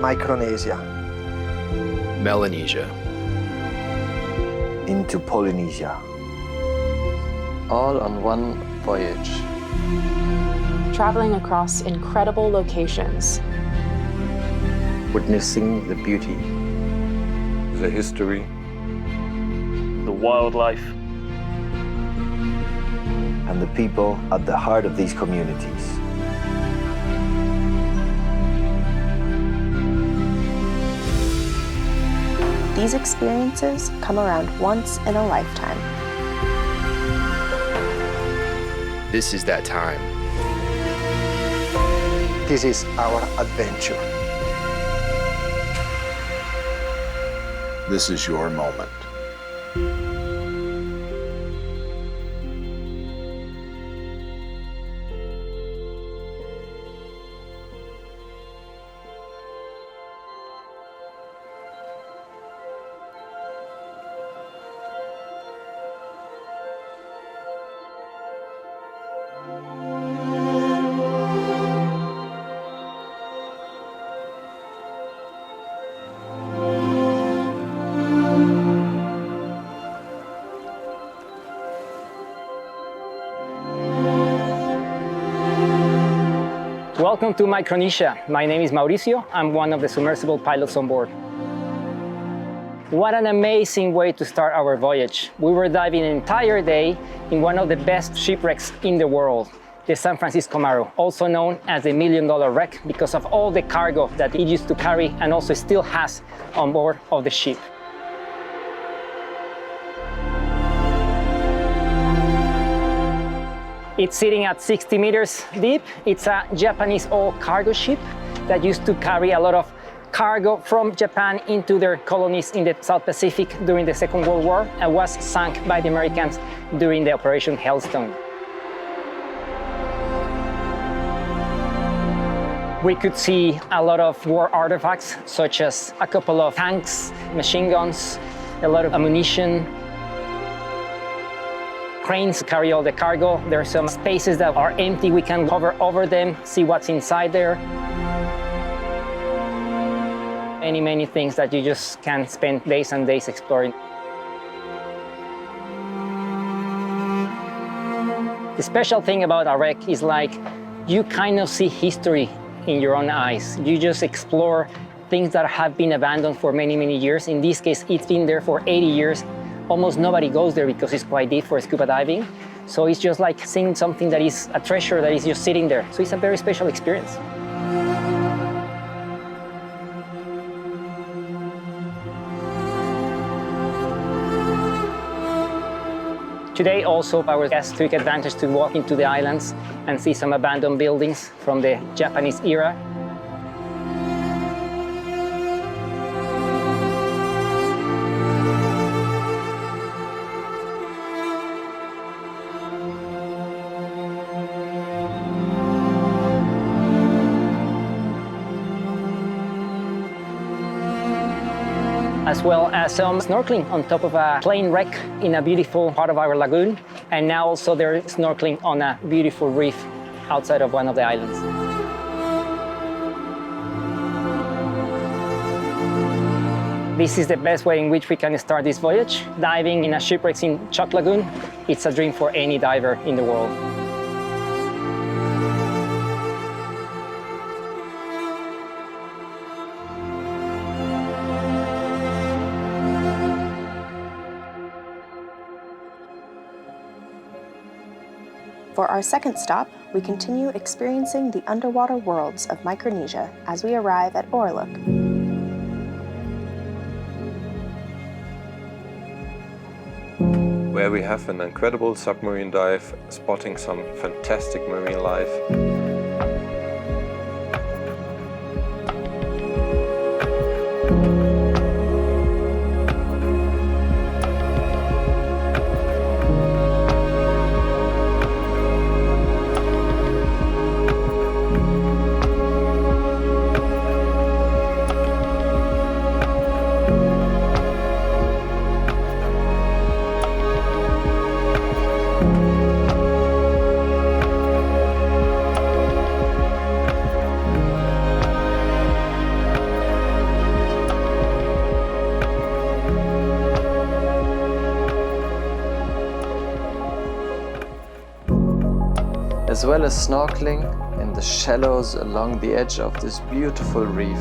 Micronesia, Melanesia, into Polynesia. All on one voyage. Traveling across incredible locations. Witnessing the beauty, the history, the wildlife, and the people at the heart of these communities. These experiences come around once in a lifetime. this is that time. This is our adventure. This is your moment. Welcome to Micronesia. My name is Mauricio. I'm one of the submersible pilots on board. What an amazing way to start our voyage. We were diving an entire day in one of the best shipwrecks in the world, the San Francisco Maru, also known as the $1 Million Wreck because of all the cargo that it used to carry and also still has on board of the ship. It's sitting at 60 meters deep. It's a Japanese oil cargo ship that used to carry a lot of cargo from Japan into their colonies in the South Pacific during the Second World War and was sunk by the Americans during the Operation Hailstone. We could see a lot of war artifacts, such as a couple of tanks, machine guns, a lot of ammunition. Cranes carry all the cargo. There are some spaces that are empty. We can hover over them, see what's inside there. Many things that you just can spend days and days exploring. The special thing about a wreck is like you kind of see history in your own eyes. You just explore things that have been abandoned for many years. In this case, it's been there for 80 years. Almost nobody goes there because it's quite deep for scuba diving. So it's just like seeing something that is a treasure that is just sitting there. So it's a very special experience. Today also our guests took advantage to walk into the islands and see some abandoned buildings from the Japanese era. As well as some snorkeling on top of a plane wreck in a beautiful part of our lagoon. And now also they're snorkeling on a beautiful reef outside of one of the islands. This is the best way in which we can start this voyage. Diving in a shipwreck in Chalk Lagoon, it's a dream for any diver in the world. For our second stop, we continue experiencing the underwater worlds of Micronesia as we arrive at Orluk. where we have an incredible submarine dive, spotting some fantastic marine life. as well as snorkeling in the shallows along the edge of this beautiful reef.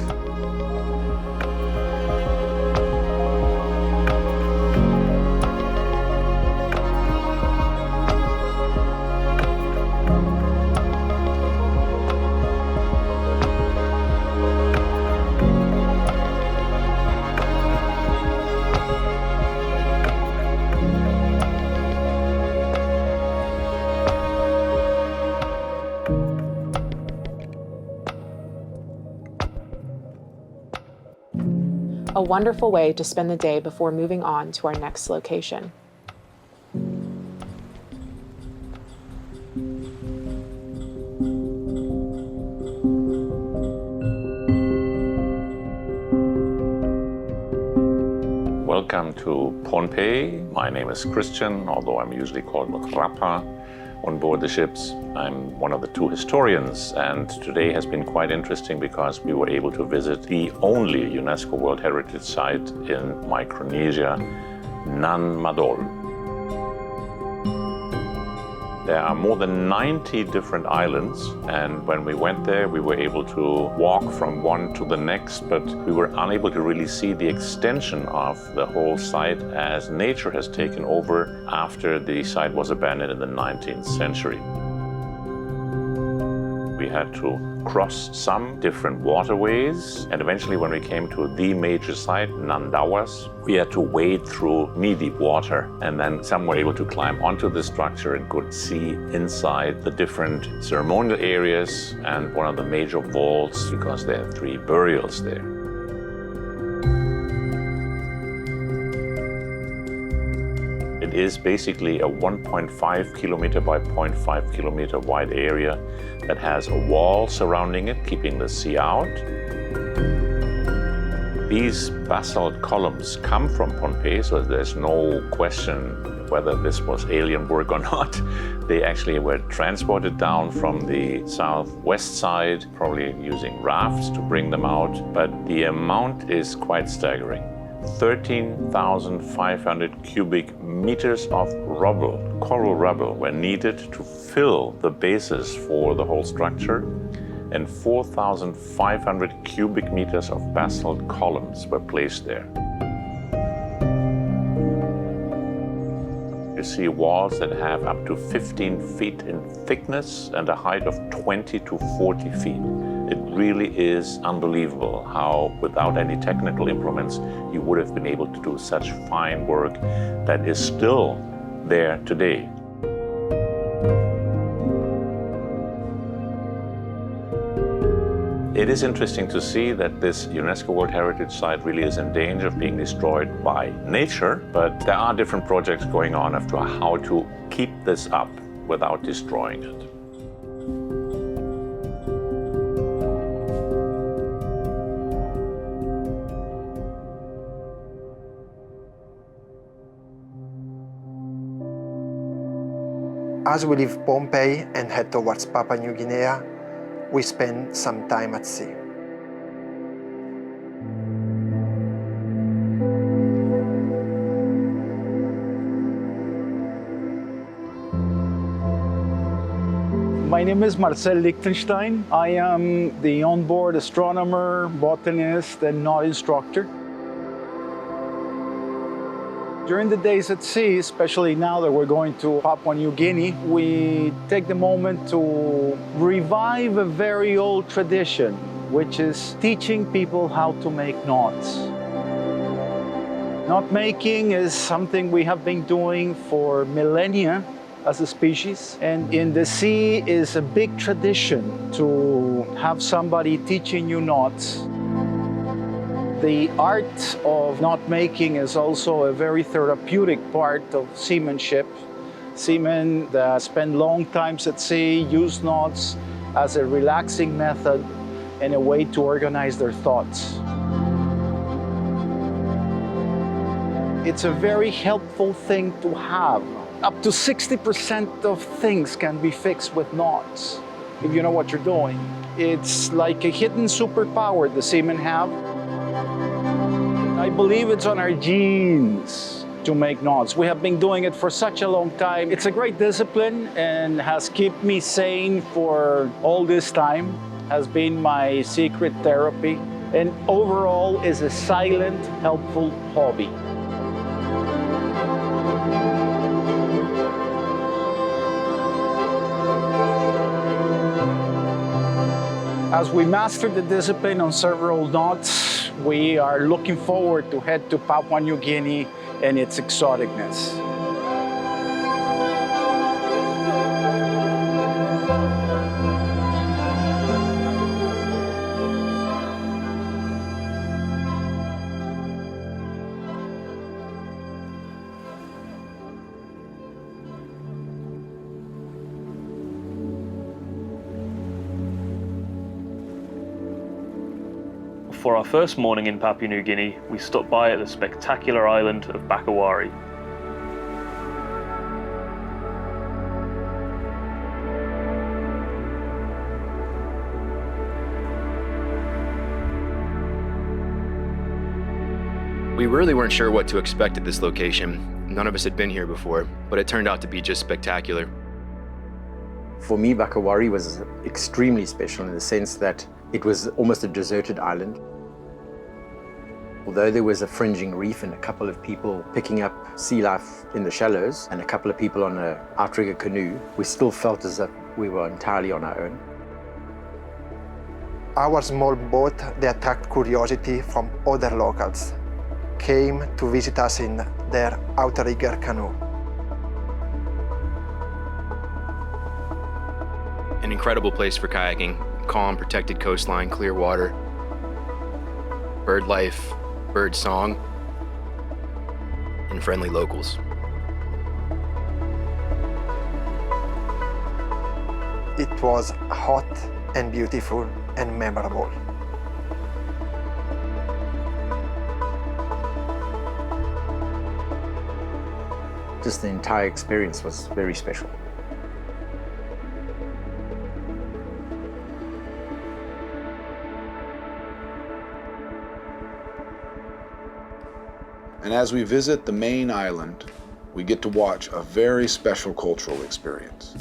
A wonderful way to spend the day before moving on to our next location. Welcome to Pohnpei. My name is Christian, although I'm usually called Rapa on board the ships. I'm one of the two historians, and today has been quite interesting because we were able to visit the only UNESCO World Heritage Site in Micronesia, Nan Madol. There are more than 90 different islands, and when we went there, we were able to walk from one to the next, but we were unable to really see the extension of the whole site as nature has taken over after the site was abandoned in the 19th century. We had to cross some different waterways, and eventually when we came to the major site, Nandawas, we had to wade through knee-deep water, and then some were able to climb onto the structure and could see inside the different ceremonial areas and one of the major vaults because there are 3 burials there. It is basically a 1.5 kilometer by 0.5 kilometer wide area that has a wall surrounding it, keeping the sea out. These basalt columns come from Pohnpei, so there's no question whether this was alien work or not. They actually were transported down from the southwest side, probably using rafts to bring them out, but the amount is quite staggering. 13,500 cubic meters of rubble, coral rubble, were needed to fill the basis for the whole structure, and 4,500 cubic meters of basalt columns were placed there. You see walls that have up to 15 feet in thickness and a height of 20 to 40 feet. It really is unbelievable how, without any technical implements, you would have been able to do such fine work that is still there today. It is interesting to see that this UNESCO World Heritage Site really is in danger of being destroyed by nature, but there are different projects going on as to how to keep this up without destroying it. As we leave Pohnpei and head towards Papua New Guinea, we spend some time at sea. My name is Marcel Lichtenstein. I am the onboard astronomer, botanist, and knot instructor. During the days at sea, especially now that we're going to Papua New Guinea, we take the moment to revive a very old tradition, which is teaching people how to make knots. Knot making is something we have been doing for millennia as a species, and in the sea is a big tradition to have somebody teaching you knots. The art of knot making is also a very therapeutic part of seamanship. Seamen that spend long times at sea use knots as a relaxing method and a way to organize their thoughts. It's a very helpful thing to have. Up to 60% of things can be fixed with knots, if you know what you're doing. It's like a hidden superpower the seamen have. I believe it's on our genes to make knots. We have been doing it for such a long time. It's a great discipline and has kept me sane for all this time, has been my secret therapy, and overall is a silent, helpful hobby. As we master the discipline on several knots, we are looking forward to head to Papua New Guinea and its exoticness. For our first morning in Papua New Guinea, we stopped by at the spectacular island of Bakawari. We really weren't sure what to expect at this location. None of us had been here before, but it turned out to be just spectacular. For me, Bakawari was extremely special in the sense that it was almost a deserted island. Although there was a fringing reef and a couple of people picking up sea life in the shallows and a couple of people on an outrigger canoe, we still felt as if we were entirely on our own. Our small boat, they attract curiosity from other locals, came to visit us in their outrigger canoe. An incredible place for kayaking. Calm, protected coastline, clear water, bird life, bird song, and friendly locals. It was hot and beautiful and memorable. Just the entire experience was very special. And as we visit the main island, we get to watch a very special cultural experience.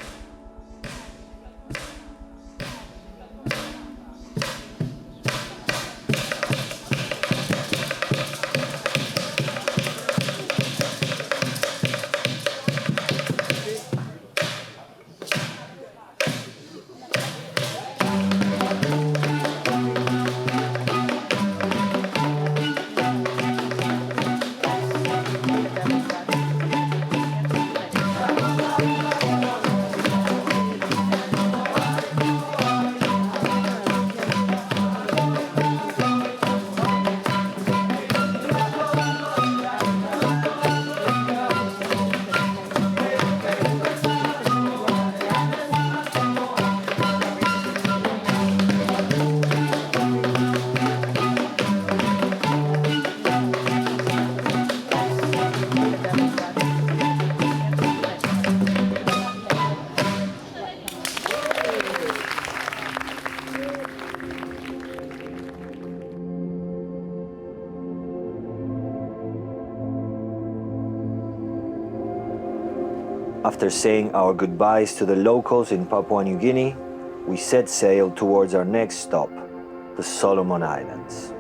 After saying our goodbyes to the locals in Papua New Guinea, we set sail towards our next stop, the Solomon Islands.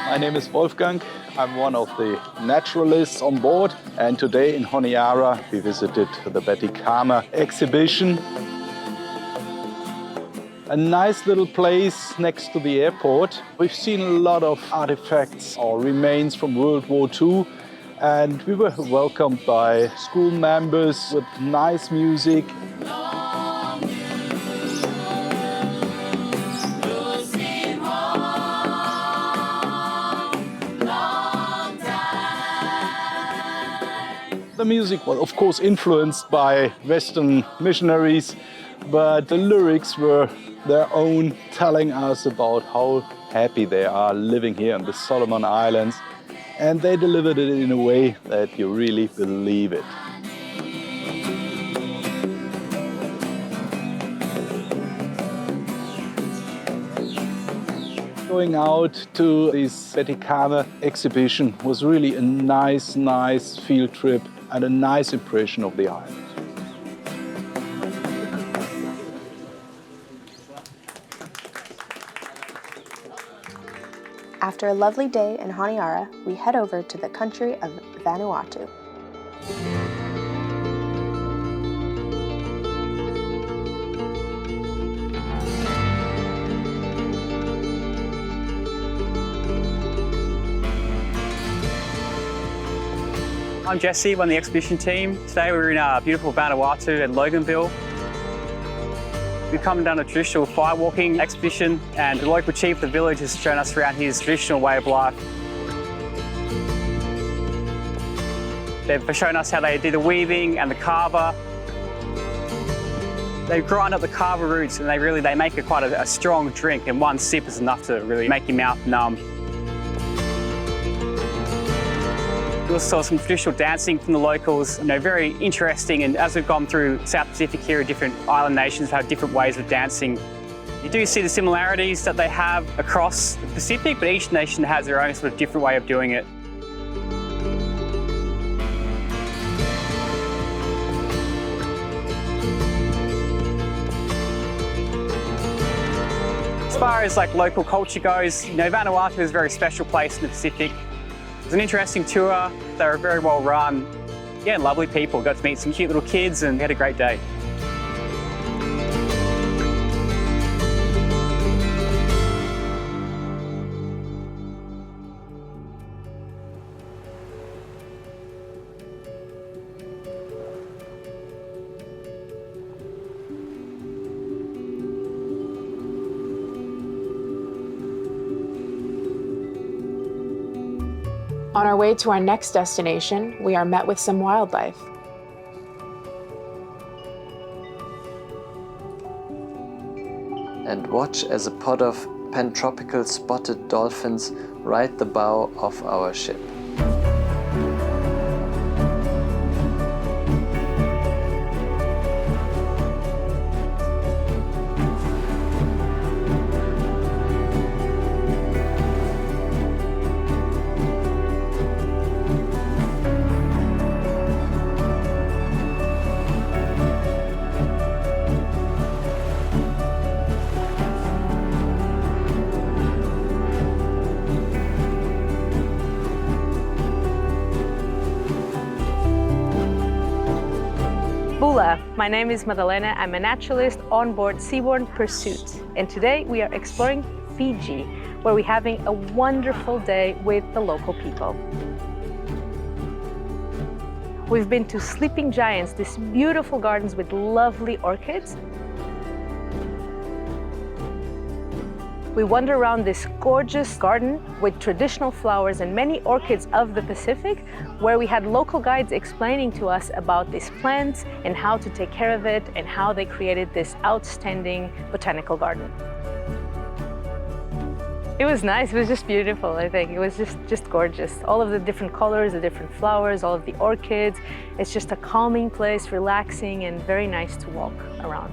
My name is Wolfgang. I'm one of the naturalists on board, and today in Honiara we visited the Batikama exhibition. a nice little place next to the airport. We've seen a lot of artifacts or remains from World War II, and we were welcomed by school members with nice music. The music was, of course, influenced by Western missionaries, but the lyrics were their own, telling us about how happy they are living here in the Solomon Islands, and they delivered it in a way that you really believe it. Going out to this Vaticana exhibition was really a nice field trip and a nice impression of the island. After a lovely day in Honiara, we head over to the country of Vanuatu. I'm Jesse, one of the expedition team. Today we're in beautiful Vanuatu at Loganville. We've come down a traditional fire walking expedition, and the local chief of the village has shown us around his traditional way of life. They've shown us how they do the weaving and the kava. They grind up the kava roots and they make it quite a strong drink, and one sip is enough to really make your mouth numb. We also saw some traditional dancing from the locals, very interesting, and as we've gone through South Pacific here, different island nations have different ways of dancing. You do see the similarities that they have across the Pacific, but each nation has their own sort of different way of doing it. As far as local culture goes, Vanuatu is a very special place in the Pacific. It was an interesting tour. They were very well run. Yeah, lovely people. Got to meet some cute little kids and had a great day. On our way to our next destination, we are met with some wildlife. And watch as a pod of pantropical spotted dolphins ride the bow of our ship. My name is Madalena. I'm a naturalist on board Seabourn Cruise, and today we are exploring Fiji, where we're having a wonderful day with the local people. We've been to Sleeping Giants, these beautiful gardens with lovely orchids. We wander around this gorgeous garden with traditional flowers and many orchids of the Pacific, where we had local guides explaining to us about these plants and how to take care of it and how they created this outstanding botanical garden. It was nice, it was just beautiful, I think. It was just gorgeous. All of the different colors, the different flowers, all of the orchids. It's just a calming place, relaxing, and very nice to walk around.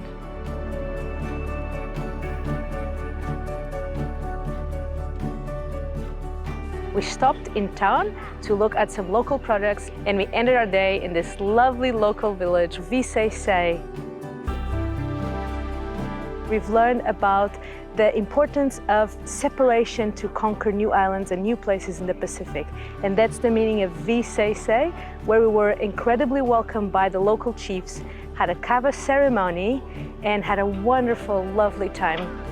We stopped in town to look at some local products, and we ended our day in this lovely local village, Viseisei. We've learned about the importance of separation to conquer new islands and new places in the Pacific. And that's the meaning of Viseisei, where we were incredibly welcomed by the local chiefs had a kava ceremony, and had a wonderful, lovely time.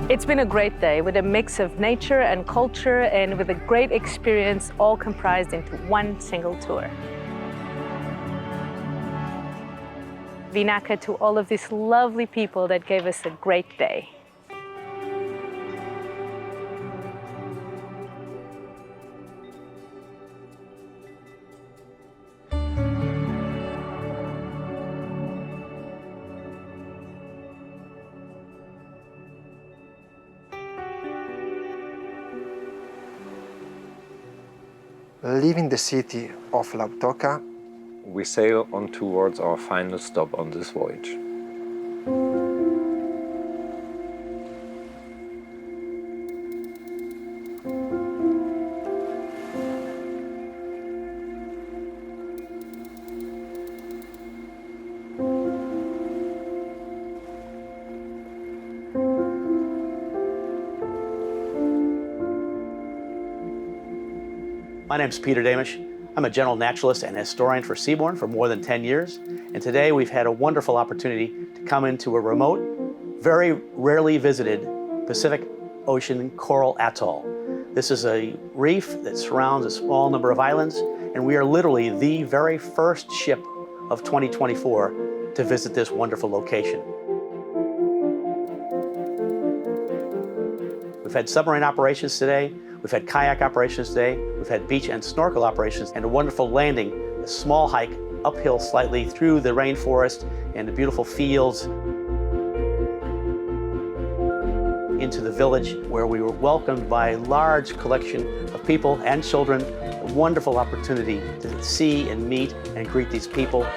It's been a great day with a mix of nature and culture and with a great experience all comprised into one single tour. Vinaka to all of these lovely people that gave us a great day. Leaving the city of Lautoka, we sail on towards our final stop on this voyage. My name is Peter Damisch. I'm a general naturalist and historian for Seabourn for more than 10 years. And today we've had a wonderful opportunity to come into a remote, very rarely visited Pacific Ocean coral atoll. This is a reef that surrounds a small number of islands, and we are literally the very first ship of 2024 to visit this wonderful location. We've had submarine operations today. We've had kayak operations today, we've had beach and snorkel operations, and a wonderful landing, a small hike uphill slightly through the rainforest and the beautiful fields into the village where we were welcomed by a large collection of people and children. A wonderful opportunity to see and meet and greet these people.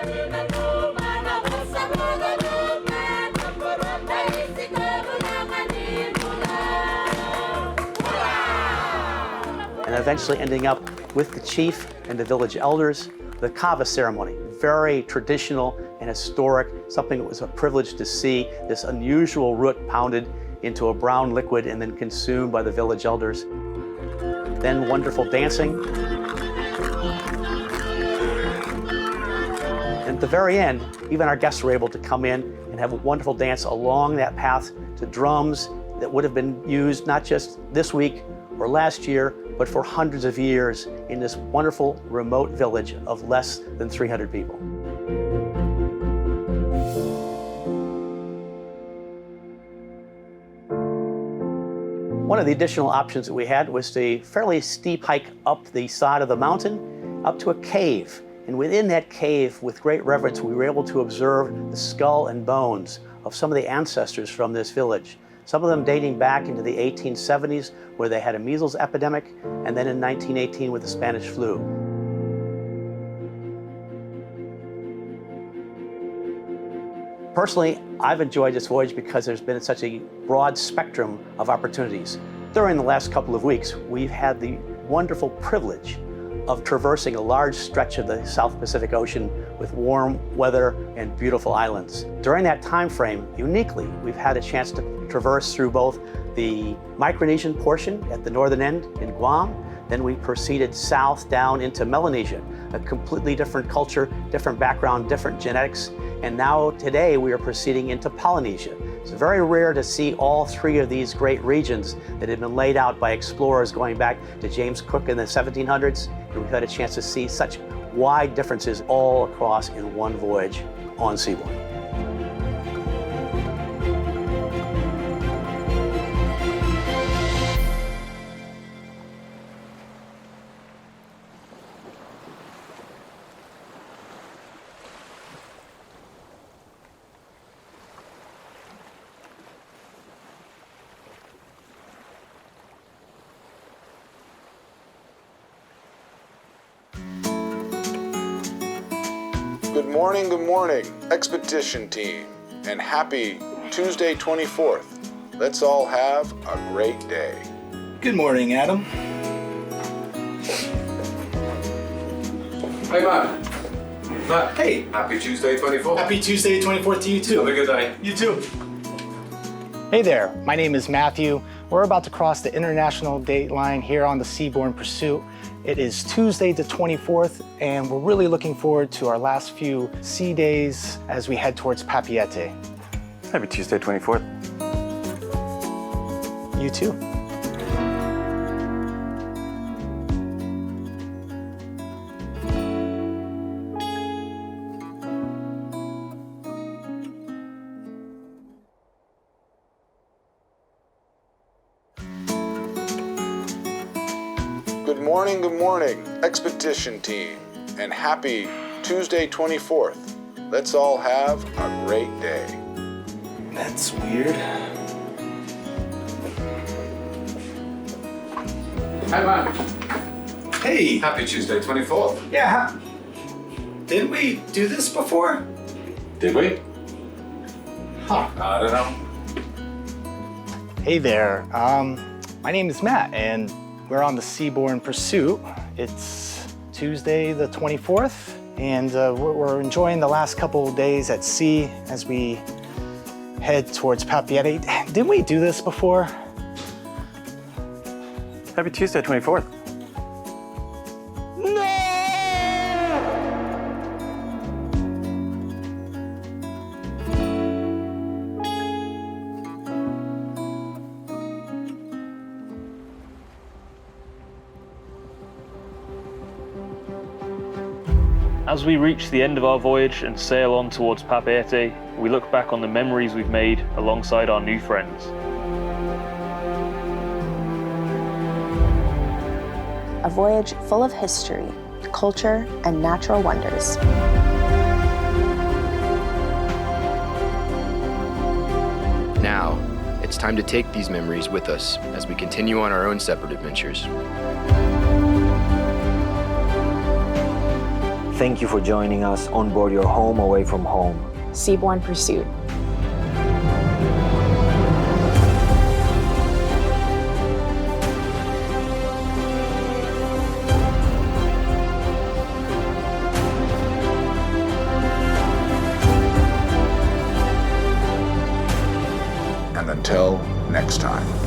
And eventually ending up with the chief and the village elders, the kava ceremony, very traditional and historic, something that was a privilege to see, this unusual root pounded into a brown liquid and then consumed by the village elders. Then wonderful dancing. And at the very end, even our guests were able to come in and have a wonderful dance along that path to drums that would have been used not just this week or last year, but for hundreds of years in this wonderful remote village of less than 300 people. One of the additional options that we had was a fairly steep hike up the side of the mountain, up to a cave. And within that cave, with great reverence, we were able to observe the skull and bones of some of the ancestors from this village. Some of them dating back into the 1870s, where they had a measles epidemic, and then in 1918 with the Spanish flu. Personally, I've enjoyed this voyage because there's been such a broad spectrum of opportunities. During the last couple of weeks, we've had the wonderful privilege of traversing a large stretch of the South Pacific Ocean with warm weather and beautiful islands. During that time frame, uniquely, we've had a chance to traverse through both the Micronesian portion at the northern end in Guam, then we proceeded south down into Melanesia, a completely different culture, different background, different genetics, and now today we are proceeding into Polynesia. It's very rare to see all three of these great regions that had been laid out by explorers going back to James Cook in the 1700s, and we've had a chance to see such wide differences all across in one voyage on Seabourn. Good morning, expedition team, and happy Tuesday 24th. Let's all have a great day. Good morning, Adam. Hey, Matt. Matt, hey, happy Tuesday 24th. Happy Tuesday 24th to you too. Have a good day. You too. Hey there, my name is Matthew. We're about to cross the international date line here on the Seabourn Pursuit. It is Tuesday the 24th, and we're really looking forward to our last few sea days as we head towards Papeete. Happy Tuesday 24th. You too. Good morning, expedition team, and happy Tuesday 24th. Let's all have a great day. That's weird. Hi, Mom. Hey. Happy Tuesday 24th. Yeah. Didn't we do this before? Did we? Huh. I don't know. Hey there, my name is Matt, and we're on the Seabourn Pursuit. It's Tuesday the 24th, and we're enjoying the last couple of days at sea as we head towards Papeete. Didn't we do this before? Happy Tuesday 24th. As we reach the end of our voyage and sail on towards Papeete, we look back on the memories we've made alongside our new friends. A voyage full of history, culture, and natural wonders. Now, it's time to take these memories with us as we continue on our own separate adventures. Thank you for joining us on board your home away from home. Seabourn Pursuit. And until next time.